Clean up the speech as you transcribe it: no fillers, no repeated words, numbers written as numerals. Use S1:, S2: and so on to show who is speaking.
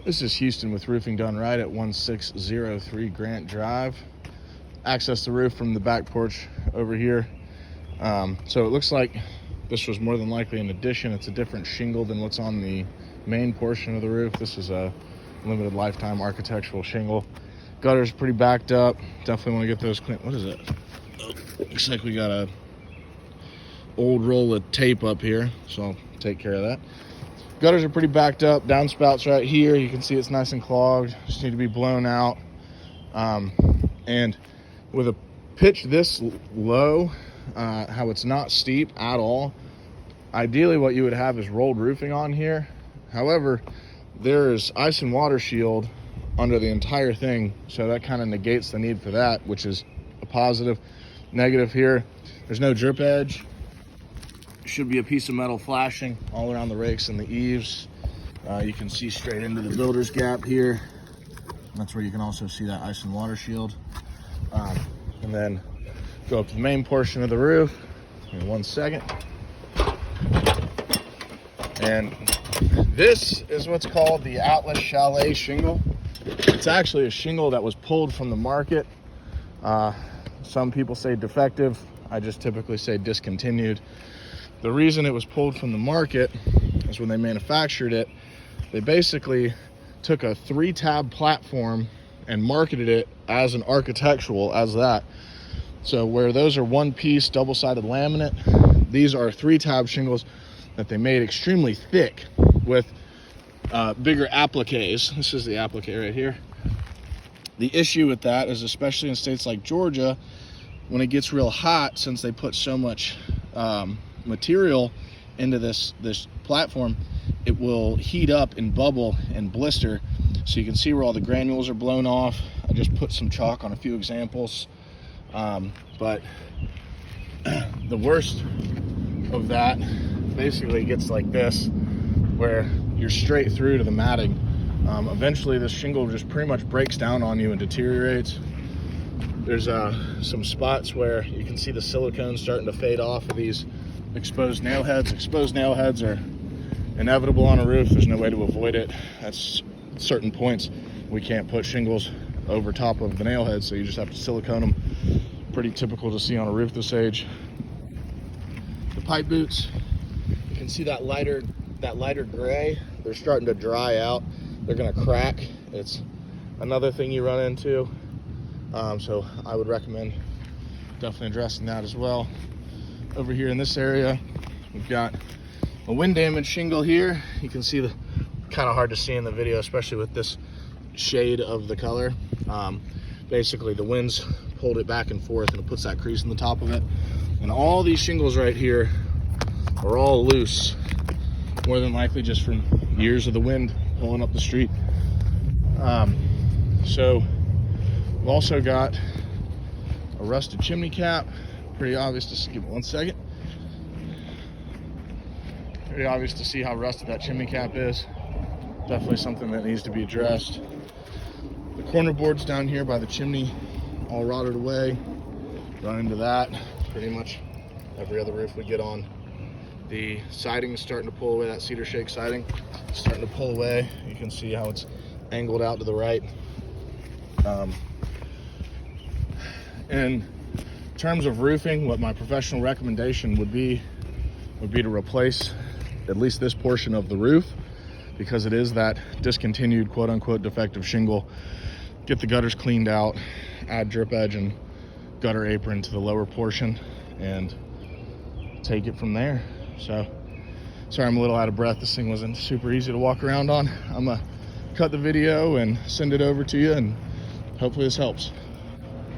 S1: This is Houston with Roofing Done Right at 1603 Grant Drive. Access the roof from the back porch over here. So it looks like this was more than likely an addition. It's a different shingle than what's on the main portion of the roof. This is a limited lifetime architectural shingle. Gutter's pretty backed up. Definitely want to get those clean. What is it? Oh, looks like we got a old roll of tape up here, so I'll take care of that. Gutters are pretty backed up. Downspouts right here. You can see it's nice and clogged. Just need to be blown out. And with a pitch this low, how it's not steep at all, ideally what you would have is rolled roofing on here. However, there is ice and water shield under the entire thing, so that kind of negates the need for that, which is a positive. Negative here, there's no drip edge. Should be a piece of metal flashing all around the rakes and the eaves. You can see straight into the builder's gap here. That's where you can also see that ice and water shield. And then go up to the main portion of the roof in 1 second. And this is what's called the Atlas Chalet shingle. It's actually a shingle that was pulled from the market. Some people say defective. I just typically say discontinued. The reason it was pulled from the market is when they manufactured it, they basically took a 3-tab platform and marketed it as an architectural, as that. So where those are one-piece double-sided laminate, these are 3-tab shingles that they made extremely thick with bigger appliques. This is the applique right here. The issue with that is, especially in states like Georgia, when it gets real hot, since they put so much material into this platform, it will heat up and bubble and blister. So you can see where all the granules are blown off. I just put some chalk on a few examples. But the worst of that basically gets like this, where you're straight through to the matting. Eventually this shingle just pretty much breaks down on you and deteriorates. There's some spots where you can see the silicone starting to fade off of these exposed nail heads. Exposed nail heads are inevitable on a roof. There's no way to avoid it. At certain points, we can't put shingles over top of the nail heads, so you just have to silicone them. Pretty typical to see on a roof this age. The pipe boots, you can see that lighter gray. They're starting to dry out. They're gonna crack. It's another thing you run into. So I would recommend definitely addressing that as well. Over here in this area, we've got a wind damage shingle here. You can see kind of hard to see in the video, especially with this shade of the color. Basically the winds pulled it back and forth and it puts that crease in the top of it. And all these shingles right here are all loose, more than likely just from years of the wind pulling up the street. So we've also got a rusted chimney cap. Pretty obvious to see. Give it 1 second. Pretty obvious to see how rusted that chimney cap is. Definitely something that needs to be addressed. The corner boards down here by the chimney all rotted away. Run into that pretty much every other roof we get on. The siding is starting to pull away. That cedar shake siding is starting to pull away. You can see how it's angled out to the right. In terms of roofing, what my professional recommendation would be to replace at least this portion of the roof, because it is that discontinued quote-unquote defective shingle. Get the gutters cleaned out, add drip edge and gutter apron to the lower portion, and take it from there. So sorry I'm a little out of breath. This thing wasn't super easy to walk around on. I'm gonna cut the video and send it over to you, and hopefully this helps.